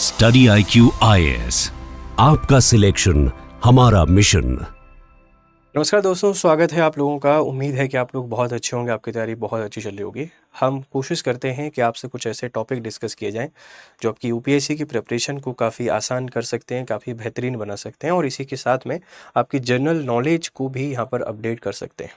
Study IQ IAS, आपका selection हमारा mission. नमस्कार दोस्तों, स्वागत है आप लोगों का। उम्मीद है कि आप लोग बहुत अच्छे होंगे, आपकी तैयारी बहुत अच्छी चल रही होगी। हम कोशिश करते हैं कि आपसे कुछ ऐसे टॉपिक डिस्कस किए जाएं जो आपकी यूपीएससी की प्रिपरेशन को काफ़ी आसान कर सकते हैं, काफ़ी बेहतरीन बना सकते हैं और इसी के साथ में आपकी जनरल नॉलेज को भी यहाँ पर अपडेट कर सकते हैं।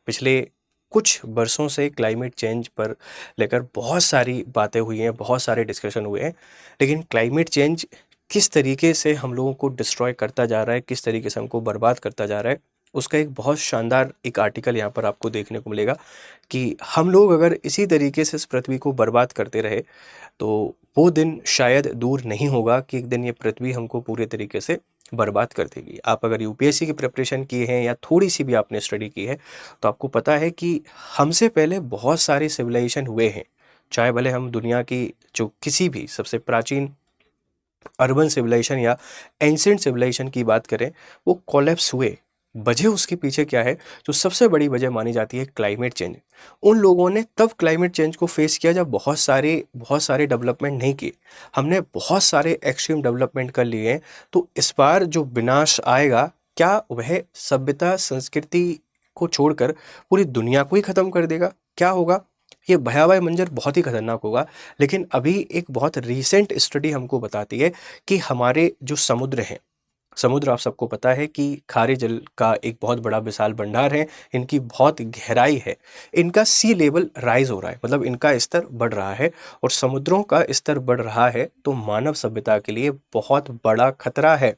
पिछले कुछ बरसों से क्लाइमेट चेंज पर लेकर बहुत सारी बातें हुई हैं, बहुत सारे डिस्कशन हुए हैं, लेकिन क्लाइमेट चेंज किस तरीके से हम लोगों को डिस्ट्रॉय करता जा रहा है, किस तरीके से हमको बर्बाद करता जा रहा है, उसका एक बहुत शानदार एक आर्टिकल यहाँ पर आपको देखने को मिलेगा कि हम लोग अगर इसी तरीके से इस पृथ्वी को बर्बाद करते रहे तो वो दिन शायद दूर नहीं होगा कि एक दिन ये पृथ्वी हमको पूरे तरीके से बर्बाद कर देगी। आप अगर यूपीएससी की प्रिपरेशन किए हैं या थोड़ी सी भी आपने स्टडी की है तो आपको पता है कि हमसे पहले बहुत सारे सिविलाइजेशन हुए हैं। चाहे भले हम दुनिया की जो किसी भी सबसे प्राचीन अर्बन सिविलाइजेशन या एंशिएंट सिविलाइजेशन की बात करें, वो कोलैप्स हुए। वजह उसके पीछे क्या है? जो सबसे बड़ी वजह मानी जाती है क्लाइमेट चेंज। उन लोगों ने तब क्लाइमेट चेंज को फेस किया जब बहुत सारे डेवलपमेंट नहीं किए। हमने बहुत सारे एक्सट्रीम डेवलपमेंट कर लिए हैं, तो इस बार जो विनाश आएगा, क्या वह सभ्यता संस्कृति को छोड़कर पूरी दुनिया को ही ख़त्म कर देगा? क्या होगा? ये भयावह मंजर बहुत ही खतरनाक होगा। लेकिन अभी एक बहुत रीसेंट स्टडी हमको बताती है कि हमारे जो समुद्र हैं, समुद्र आप सबको पता है कि खारे जल का एक बहुत बड़ा विशाल भंडार है, इनकी बहुत गहराई है, इनका सी लेवल राइज हो रहा है, मतलब इनका स्तर बढ़ रहा है और समुद्रों का स्तर बढ़ रहा है तो मानव सभ्यता के लिए बहुत बड़ा खतरा है।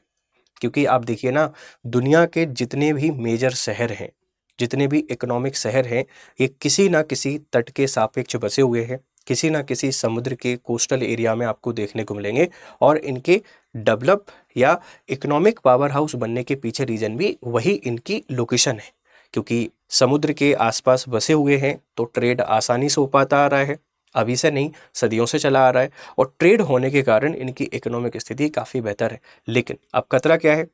क्योंकि आप देखिए ना, दुनिया के जितने भी मेजर शहर हैं, जितने भी इकोनॉमिक शहर हैं, ये किसी ना किसी तट के सापेक्ष बसे हुए हैं, किसी ना किसी समुद्र के कोस्टल एरिया में आपको देखने को मिलेंगे और इनके डेवलप या इकोनॉमिक पावर हाउस बनने के पीछे रीजन भी वही इनकी लोकेशन है। क्योंकि समुद्र के आसपास बसे हुए हैं तो ट्रेड आसानी से हो पाता आ रहा है, अभी से नहीं, सदियों से चला आ रहा है और ट्रेड होने के कारण इनकी इकोनॉमिक स्थिति काफ़ी बेहतर है। लेकिन अब खतरा क्या है?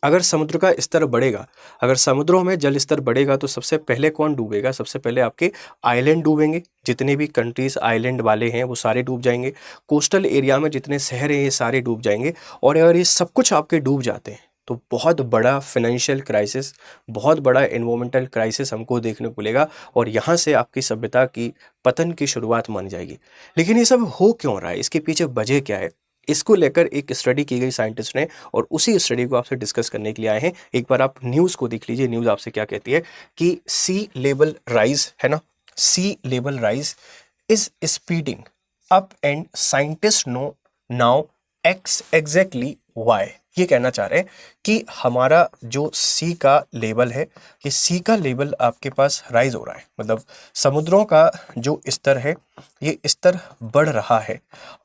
अगर समुद्र का स्तर बढ़ेगा, अगर समुद्रों में जल स्तर बढ़ेगा तो सबसे पहले कौन डूबेगा? सबसे पहले आपके आइलैंड डूबेंगे। जितने भी कंट्रीज आइलैंड वाले हैं वो सारे डूब जाएंगे। कोस्टल एरिया में जितने शहर हैं ये सारे डूब जाएंगे और अगर ये सब कुछ आपके डूब जाते हैं तो बहुत बड़ा फाइनेंशियल क्राइसिस, बहुत बड़ा एनवायरमेंटल क्राइसिस हमको देखने को मिलेगा और यहाँ से आपकी सभ्यता की पतन की शुरुआत मानी जाएगी। लेकिन ये सब हो क्यों रहा है? इसके पीछे वजह क्या है? इसको लेकर एक स्टडी की गई साइंटिस्ट ने और उसी स्टडी को आपसे डिस्कस करने के लिए आए हैं। एक बार आप न्यूज़ को देख लीजिए। न्यूज़ आपसे क्या कहती है कि सी लेवल राइज है ना, sea level rise is speeding up and scientist know now exactly why. ये कहना चाह रहे हैं कि हमारा जो सी का लेवल है, ये सी का लेवल आपके पास राइज हो रहा है, मतलब समुद्रों का जो स्तर है ये स्तर बढ़ रहा है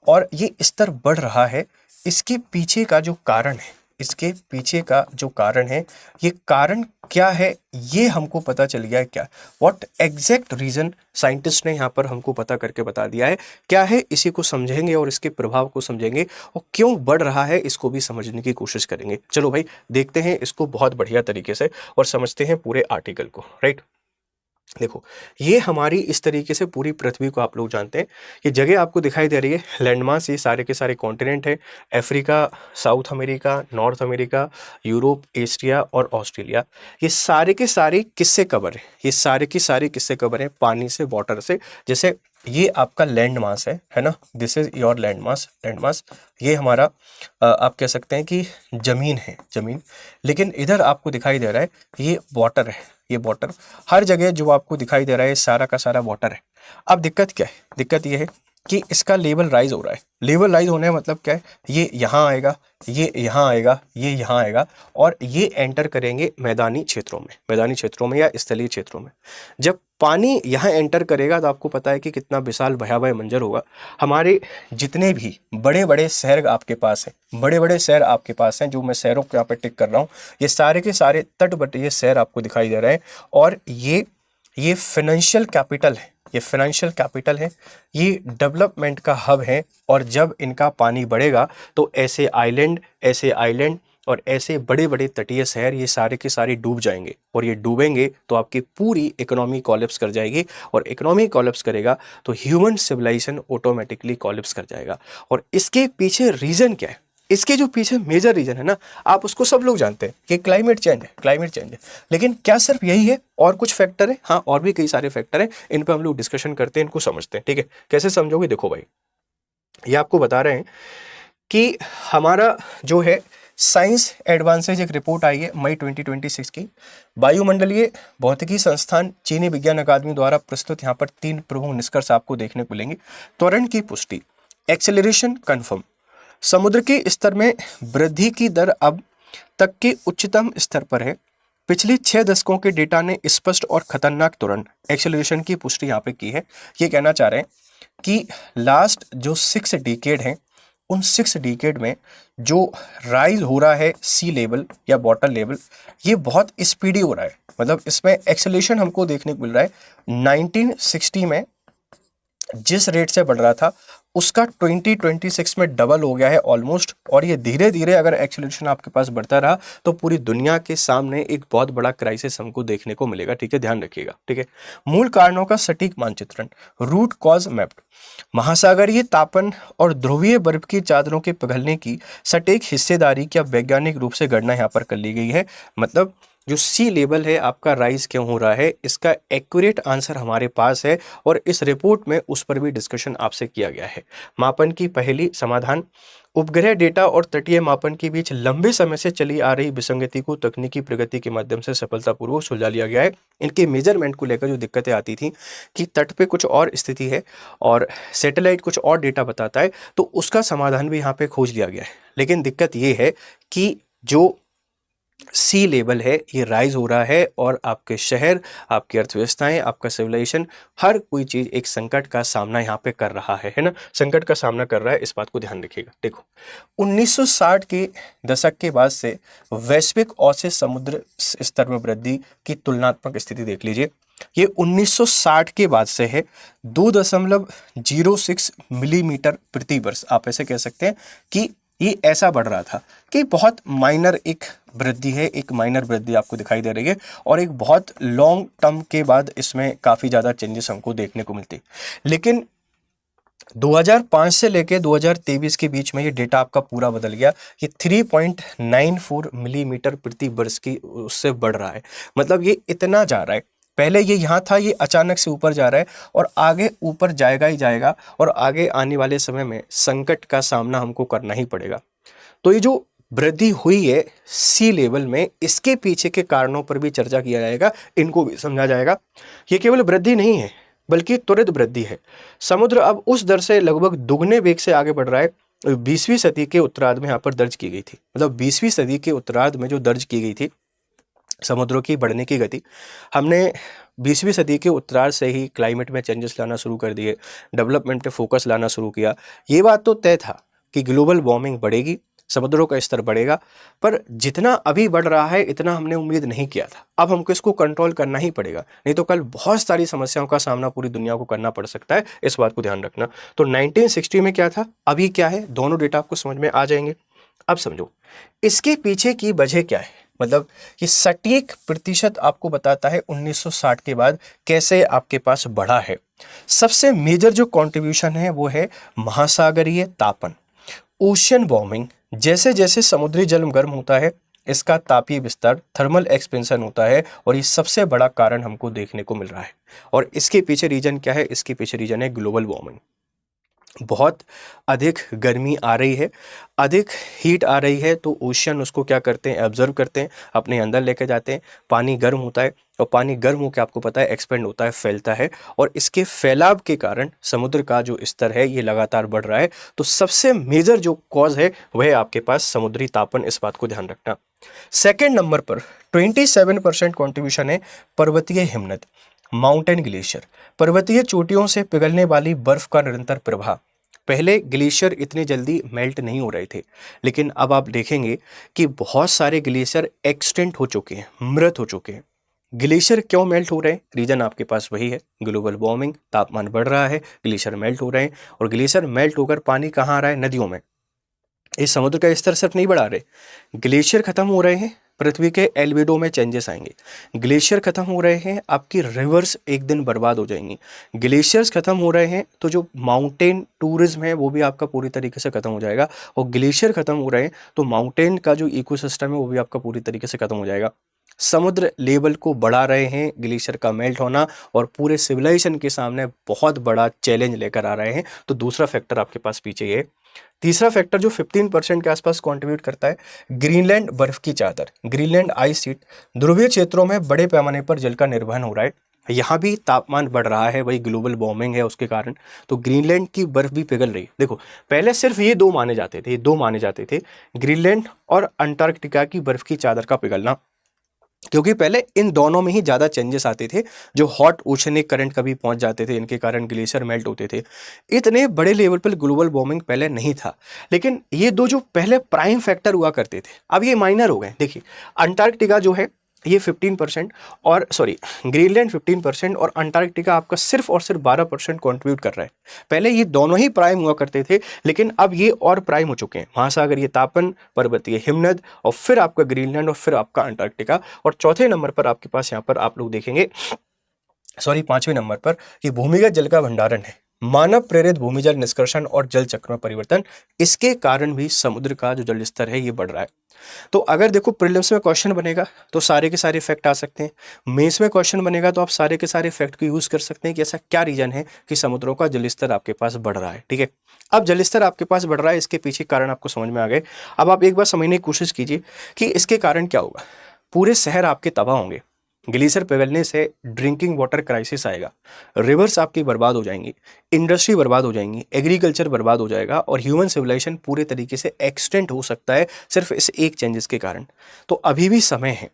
और ये स्तर बढ़ रहा है। इसके पीछे का जो कारण है, इसके पीछे का जो कारण है, ये कारण क्या है ये हमको पता चल गया है। क्या व्हाट एग्जैक्ट रीज़न साइंटिस्ट ने यहाँ पर हमको पता करके बता दिया है। क्या है इसी को समझेंगे और इसके प्रभाव को समझेंगे और क्यों बढ़ रहा है इसको भी समझने की कोशिश करेंगे। चलो भाई, देखते हैं इसको बहुत बढ़िया तरीके से और समझते हैं पूरे आर्टिकल को। राइट, देखो, ये हमारी इस तरीके से पूरी पृथ्वी को आप लोग जानते हैं। ये जगह आपको दिखाई दे रही है लैंडमास, ये सारे के सारे कॉन्टिनेंट है। Africa, south America, north America, Europe, Asia और ऑस्ट्रेलिया। ये सारे के सारे किससे कवर है? ये सारे के सारे किससे कवर है? पानी से, वाटर से। जैसे ये आपका लैंड मास है ना, this is your land mass. ये हमारा आप कह सकते हैं कि जमीन है, जमीन। लेकिन इधर आपको दिखाई दे रहा है ये वाटर है, ये वाटर। हर जगह जो आपको दिखाई दे रहा है सारा का सारा वाटर है। अब दिक्कत क्या है? दिक्कत ये है कि इसका लेवल राइज हो रहा है। लेवल राइज होने का मतलब क्या है? ये यहाँ आएगा, ये यहाँ आएगा, ये यहाँ आएगा और ये एंटर करेंगे मैदानी क्षेत्रों में या स्थलीय क्षेत्रों में। जब पानी यहाँ एंटर करेगा तो आपको पता है कि कितना विशाल भयावह मंजर होगा। हमारे जितने भी बड़े बड़े शहर आपके पास हैं, बड़े बड़े शहर आपके पास हैं, जो मैं शहरों को यहाँ पे टिक कर रहा हूँ, ये सारे के सारे तटवर्ती ये शहर आपको दिखाई दे रहे हैं और ये फाइनेंशियल कैपिटल है, ये फाइनेंशियल कैपिटल है, ये डेवलपमेंट का हब है। और जब इनका पानी बढ़ेगा तो ऐसे आइलैंड और ऐसे बड़े बड़े तटीय शहर ये सारे के सारे डूब जाएंगे, और ये डूबेंगे तो आपकी पूरी इकोनॉमी कॉलेप्स कर जाएगी, और इकोनॉमी कॉलेप्स करेगा तो ह्यूमन सिविलाइजेशन ऑटोमेटिकली कॉलेप्स कर जाएगा। और इसके पीछे रीजन क्या है, इसके जो पीछे मेजर रीजन है ना, आप उसको सब लोग जानते हैं कि क्लाइमेट चेंज है, क्लाइमेट चेंज है। लेकिन क्या सिर्फ यही है, और कुछ फैक्टर है? हाँ, और भी कई सारे फैक्टर हैं, इन पर हम लोग डिस्कशन करते हैं, इनको समझते हैं। ठीक है, कैसे समझोगे? देखो भाई, ये आपको बता रहे हैं कि हमारा जो है साइंस एडवांसेज एक रिपोर्ट आई है मई 2026 की, वायुमंडलीय भौतिकी संस्थान चीनी विज्ञान अकादमी द्वारा प्रस्तुत। यहाँ पर 3 प्रमुख निष्कर्ष आपको देखने को मिलेंगे। त्वरण की पुष्टि, एक्सेलरेशन कंफर्म, समुद्र के स्तर में वृद्धि की दर अब तक के उच्चतम स्तर पर है। पिछले 6 दशकों के डेटा ने स्पष्ट और खतरनाक त्वरण एक्सेलरेशन की पुष्टि यहाँ पे की है। ये कहना चाह रहे हैं कि लास्ट जो 6 डिकेड हैं, उन 6 डिकेड में जो राइज हो रहा है सी लेवल या वाटर लेवल, ये बहुत स्पीडी हो रहा है। मतलब इसमें एक्सेलरेशन हमको देखने को मिल रहा है 1960 में जिस रेट से बढ़ रहा था उसका 2026 में डबल हो गया है ऑलमोस्ट। और ये धीरे धीरे अगर एक्सेलरेशन आपके पास बढ़ता रहा तो पूरी दुनिया के सामने एक बहुत बड़ा क्राइसिस हमको देखने को मिलेगा। ठीक है, ध्यान रखिएगा। ठीक है, मूल कारणों का सटीक मानचित्रण, रूट कॉज मैप्ड, महासागरीय तापन और ध्रुवीय बर्फ की चादरों के पिघलने की सटीक हिस्सेदारी की वैज्ञानिक रूप से गणना यहाँ पर कर ली गई है। मतलब जो सी लेवल है आपका राइज क्यों हो रहा है, इसका एक्यूरेट आंसर हमारे पास है, और इस रिपोर्ट में उस पर भी डिस्कशन आपसे किया गया है। मापन की पहली समाधान, उपग्रह डेटा और तटीय मापन के बीच लंबे समय से चली आ रही विसंगति को तकनीकी प्रगति के माध्यम से सफलतापूर्वक सुलझा लिया गया है। इनके मेजरमेंट को लेकर जो दिक्कतें आती थी कि तट पे कुछ और स्थिति है और सैटेलाइट कुछ और डेटा बताता है, तो उसका समाधान भी यहाँ पे खोज लिया गया है। लेकिन दिक्कत ये है कि जो सी लेवल है ये राइज हो रहा है, और आपके शहर, आपकी अर्थव्यवस्थाएं, आपका सिविलाइजेशन, हर कोई चीज एक संकट का सामना यहाँ पे कर रहा है ना, संकट का सामना कर रहा है। इस बात को ध्यान रखिएगा। देखो, 1960 के दशक के बाद से वैश्विक औसत समुद्र स्तर में वृद्धि की तुलनात्मक स्थिति देख लीजिए। ये 1960 के बाद से है 2.06 मिलीमीटर प्रति वर्ष। आप ऐसे कह सकते हैं कि ये ऐसा बढ़ रहा था कि बहुत माइनर एक वृद्धि है, एक माइनर वृद्धि आपको दिखाई दे रही है, और एक बहुत लॉन्ग टर्म के बाद इसमें काफ़ी ज़्यादा चेंजेस हमको देखने को मिलती। लेकिन 2005 से लेके 2023 के बीच में ये डेटा आपका पूरा बदल गया। ये 3.94 मिलीमीटर प्रति वर्ष की उससे बढ़ रहा है। मतलब ये इतना जा रहा है, पहले ये यहाँ था, ये अचानक से ऊपर जा रहा है और आगे ऊपर जाएगा ही जाएगा, और आगे आने वाले समय में संकट का सामना हमको करना ही पड़ेगा। तो ये जो वृद्धि हुई है सी लेवल में, इसके पीछे के कारणों पर भी चर्चा किया जाएगा, इनको भी समझा जाएगा। ये केवल वृद्धि नहीं है बल्कि त्वरित वृद्धि है। समुद्र अब उस दर से लगभग दुगने वेग से आगे बढ़ रहा है 20वीं सदी के उत्तरार्ध में यहाँ पर दर्ज की गई थी। मतलब 20वीं सदी के उत्तरार्ध में जो दर्ज की गई थी समुद्रों की बढ़ने की गति, हमने 20वीं सदी के उत्तरार्ध से ही क्लाइमेट में चेंजेस लाना शुरू कर दिए, डेवलपमेंट पे फोकस लाना शुरू किया। ये बात तो तय था कि ग्लोबल वार्मिंग बढ़ेगी, समुद्रों का स्तर बढ़ेगा, पर जितना अभी बढ़ रहा है इतना हमने उम्मीद नहीं किया था। अब हमको इसको कंट्रोल करना ही पड़ेगा, नहीं तो कल बहुत सारी समस्याओं का सामना पूरी दुनिया को करना पड़ सकता है। इस बात को ध्यान रखना। तो 1960 में क्या था, अभी क्या है, दोनों डेटा आपको समझ में आ जाएंगे। अब समझो इसके पीछे की वजह क्या है। मतलब ये सटीक प्रतिशत आपको बताता है 1960 के बाद कैसे आपके पास बढ़ा है। सबसे मेजर जो कंट्रीब्यूशन है वो है महासागरीय तापन, ओशियन वार्मिंग। जैसे जैसे समुद्री जल गर्म होता है इसका तापीय विस्तार, थर्मल एक्सपेंशन होता है, और ये सबसे बड़ा कारण हमको देखने को मिल रहा है। और इसके पीछे रीजन क्या है, इसके पीछे रीजन है ग्लोबल वार्मिंग। बहुत अधिक गर्मी आ रही है, अधिक हीट आ रही है, तो ओशियन उसको क्या करते हैं, एब्जर्व करते हैं, अपने अंदर लेके जाते हैं। पानी गर्म होता है, और पानी गर्म होकर आपको पता है एक्सपेंड होता है, फैलता है, और इसके फैलाव के कारण समुद्र का जो स्तर है ये लगातार बढ़ रहा है। तो सबसे मेजर जो कॉज है वह है आपके पास समुद्री तापन। इस बात को ध्यान रखना। सेकेंड नंबर पर 27% कॉन्ट्रीब्यूशन है पर्वतीय हिमनद, माउंटेन ग्लेशियर। पर्वतीय चोटियों से पिघलने वाली बर्फ का निरंतर प्रवाह। पहले ग्लेशियर इतनी जल्दी मेल्ट नहीं हो रहे थे, लेकिन अब आप देखेंगे कि बहुत सारे ग्लेशियर एक्सटेंट हो चुके हैं, मृत हो चुके हैं। ग्लेशियर क्यों मेल्ट हो रहे हैं, रीजन आपके पास वही है, ग्लोबल वार्मिंग, तापमान बढ़ रहा है, ग्लेशियर मेल्ट हो रहे हैं, और ग्लेशियर मेल्ट होकर पानी कहाँ आ रहा है, नदियों में। इस समुद्र का स्तर सिर्फ नहीं बढ़ा रहे, ग्लेशियर खत्म हो रहे हैं, पृथ्वी के एल्बिडो में चेंजेस आएंगे। ग्लेशियर खत्म हो रहे हैं, आपकी रिवर्स एक दिन बर्बाद हो जाएंगी। ग्लेशियर्स खत्म हो रहे हैं तो जो माउंटेन टूरिज्म है वो भी आपका पूरी तरीके से खत्म हो जाएगा, और ग्लेशियर खत्म हो रहे हैं तो माउंटेन का जो इकोसिस्टम है वो भी आपका पूरी तरीके से खत्म हो जाएगा। समुद्र लेवल को बढ़ा रहे हैं ग्लेशियर का मेल्ट होना, और पूरे सिविलाइजेशन के सामने बहुत बड़ा चैलेंज लेकर आ रहे हैं। तो दूसरा फैक्टर आपके पास पीछे ये। तीसरा फैक्टर जो 15% के आसपास कंट्रीब्यूट करता है, ग्रीनलैंड बर्फ की चादर, ग्रीनलैंड आइस शीट। ध्रुवीय क्षेत्रों में बड़े पैमाने पर जल का निर्वहन हो रहा है, यहाँ भी तापमान बढ़ रहा है, वही ग्लोबल वार्मिंग है उसके कारण, तो ग्रीनलैंड की बर्फ भी पिघल रही है। देखो पहले सिर्फ ये दो माने जाते थे, ग्रीनलैंड और अंटार्कटिका की बर्फ की चादर का पिघलना, क्योंकि पहले इन दोनों में ही ज़्यादा चेंजेस आते थे, जो हॉट ओशनिक करंट कभी पहुंच जाते थे, इनके कारण ग्लेशियर मेल्ट होते थे। इतने बड़े लेवल पर ग्लोबल वार्मिंग पहले नहीं था, लेकिन ये दो जो पहले प्राइम फैक्टर हुआ करते थे अब ये माइनर हो गए। देखिए अंटार्कटिका जो है ये 15% और ग्रीनलैंड 15% और अंटार्कटिका आपका सिर्फ और सिर्फ 12% कंट्रीब्यूट कर रहा है। पहले ये दोनों ही प्राइम हुआ करते थे, लेकिन अब ये और प्राइम हो चुके हैं, महासागरीय तापन, पर्वतीय हिमनद, और फिर आपका ग्रीनलैंड और फिर आपका अंटार्कटिका। और चौथे नंबर पर आपके पास यहाँ पर आप लोग देखेंगे, पांचवें नंबर पर ये भूमिगत जल का भंडारण है, मानव प्रेरित भूमिजल निष्कर्षण और जल चक्र में परिवर्तन, इसके कारण भी समुद्र का जो जल स्तर है ये बढ़ रहा है। तो अगर देखो प्रीलिम्स में क्वेश्चन बनेगा तो सारे के सारे फैक्ट आ सकते हैं, मेंस में क्वेश्चन बनेगा तो आप सारे के सारे फैक्ट को यूज कर सकते हैं कि ऐसा क्या रीजन है कि समुद्रों का जल स्तर आपके पास बढ़ रहा है। ठीक है, अब जल स्तर आपके पास बढ़ रहा है, इसके पीछे कारण आपको समझ में आ गए। अब आप एक बार समझने की कोशिश कीजिए कि इसके कारण क्या होगा। पूरे शहर आपके तबाह होंगे, ग्लेशियर पिघलने से ड्रिंकिंग वाटर क्राइसिस आएगा, रिवर्स आपकी बर्बाद हो जाएंगी, इंडस्ट्री बर्बाद हो जाएंगी, एग्रीकल्चर बर्बाद हो जाएगा, और ह्यूमन सिविलाइजेशन पूरे तरीके से एक्सटेंड हो सकता है सिर्फ इस एक चेंजेस के कारण। तो अभी भी समय है,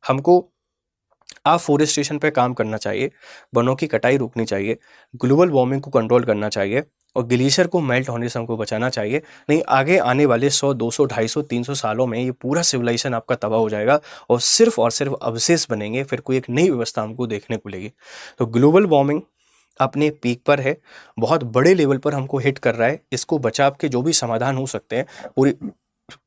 हमको अफॉरेस्टेशन पे काम करना चाहिए, वनों की कटाई रोकनी चाहिए, ग्लोबल वार्मिंग को कंट्रोल करना चाहिए, और ग्लेशियर को मेल्ट होने से हमको बचाना चाहिए। नहीं आगे आने वाले 100, 200, 250, 300 सालों में ये पूरा सिविलाइजेशन आपका तबाह हो जाएगा और सिर्फ अवशेष बनेंगे, फिर कोई एक नई व्यवस्था हमको देखने को मिलेगी। तो ग्लोबल वार्मिंग अपने पीक पर है, बहुत बड़े लेवल पर हमको हिट कर रहा है। इसको बचाव के जो भी समाधान हो सकते हैं पूरी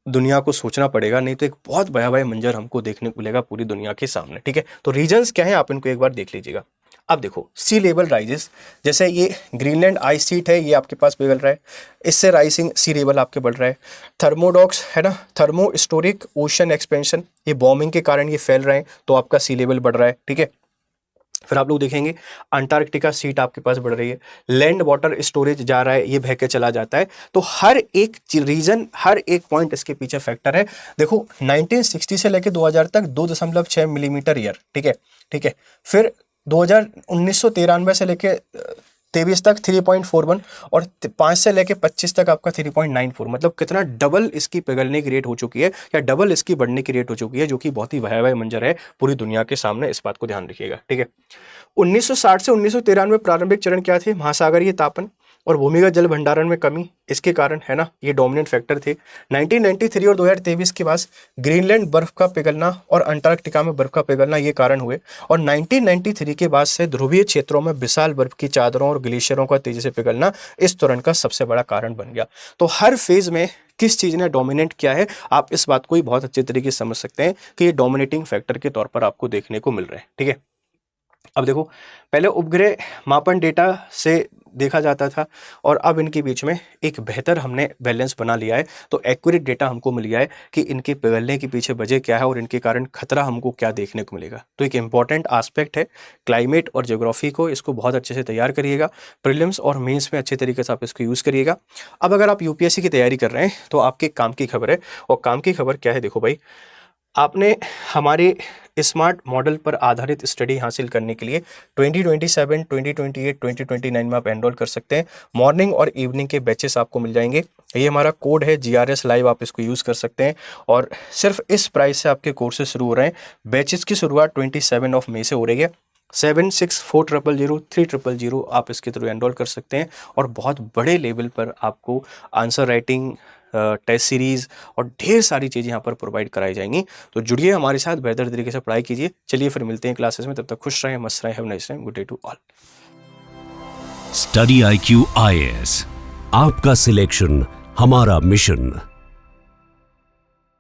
दुनिया को सोचना पड़ेगा, नहीं तो एक बहुत भयावह मंजर हमको देखने को मिलेगा पूरी दुनिया के सामने। ठीक है, तो रीजंस क्या है आप इनको एक बार देख लीजिएगा। अब देखो सी लेवल राइजेस, जैसे ये ग्रीनलैंड आइस शीट है, ये आपके पास पिघल रहा है, इससे राइजिंग सी लेवल आपके बढ़ रहा है। थर्मोडॉक्स है ना, थर्मो स्टोरिक ओशन एक्सपेंशन, ये वार्मिंग के कारण ये फैल रहे हैं, तो आपका सी लेवल बढ़ रहा है। ठीक है, फिर आप लोग देखेंगे अंटार्कटिका सीट आपके पास बढ़ रही है, लैंड वाटर स्टोरेज जा रहा है, ये बह के चला जाता है। तो हर एक रीजन, हर एक पॉइंट इसके पीछे फैक्टर है। देखो 1960 से लेकर 2000 तक 2.6 मिलीमीटर ईयर, ठीक है। फिर 1993 से लेके 23 तक 3.41, और 5 से लेके 25 तक आपका 3.94, मतलब कितना डबल इसकी पिघलने की रेट हो चुकी है, या डबल इसकी बढ़ने की रेट हो चुकी है, जो कि बहुत ही भयावह मंजर है पूरी दुनिया के सामने। इस बात को ध्यान रखिएगा। ठीक है, 1960 से 1993 प्रारंभिक चरण क्या थे, महासागरीय तापन और भूमिगत जल भंडारण में कमी, इसके कारण है ना, ये डोमिनेंट फैक्टर थे। 1993 और 2023 के बाद ग्रीनलैंड बर्फ का पिघलना और अंटार्कटिका में बर्फ का पिघलना, ये कारण हुए। और 1993 के बाद से ध्रुवीय क्षेत्रों में विशाल बर्फ की चादरों और ग्लेशियरों का तेजी से पिघलना इस तुरंत का सबसे बड़ा कारण बन गया। तो हर फेज में किस चीज ने डोमिनेट किया है, आप इस बात को ही बहुत अच्छे तरीके से समझ सकते हैं कि ये डोमिनेटिंग फैक्टर के तौर पर आपको देखने को मिल रहे हैं। ठीक है, अब देखो पहले उपग्रह मापन डेटा से देखा जाता था, और अब इनके बीच में एक बेहतर हमने बैलेंस बना लिया है। तो एक्यूरेट डेटा हमको मिल गया है कि इनके पिघलने के पीछे वजह क्या है और इनके कारण खतरा हमको क्या देखने को मिलेगा। तो एक इंपॉर्टेंट एस्पेक्ट है क्लाइमेट और ज्योग्राफी को, इसको बहुत अच्छे से तैयार करिएगा, प्रीलिम्स और मेंस में अच्छे तरीके से आप इसको यूज़ करिएगा। अब अगर आप यूपीएससी की तैयारी कर रहे हैं तो आपके काम की खबर है, और काम की खबर क्या है, देखो भाई, आपने हमारे स्मार्ट मॉडल पर आधारित स्टडी हासिल करने के लिए 2027, 2028, 2029 में आप एनरोल कर सकते हैं। मॉर्निंग और इवनिंग के बैचेस आपको मिल जाएंगे। ये हमारा कोड है GRS लाइव, आप इसको यूज़ कर सकते हैं, और सिर्फ इस प्राइस से आपके कोर्सेज शुरू हो रहे हैं। बैचेस की शुरुआत 27 मई से हो रही है। 76400300 आप इसके थ्रू एनरोल कर सकते हैं, और बहुत बड़े लेवल पर आपको आंसर राइटिंग, टेस्ट सीरीज और ढेर सारी चीज़ें यहाँ पर प्रोवाइड कराई जाएंगी। तो जुड़िए हमारे साथ, बेहतर तरीके से पढ़ाई कीजिए। चलिए फिर मिलते हैं क्लासेस में, तब तक खुश रहें, मस्त रहें, have nice time, good day to all. Study IQ IAS, आपका सिलेक्शन हमारा मिशन।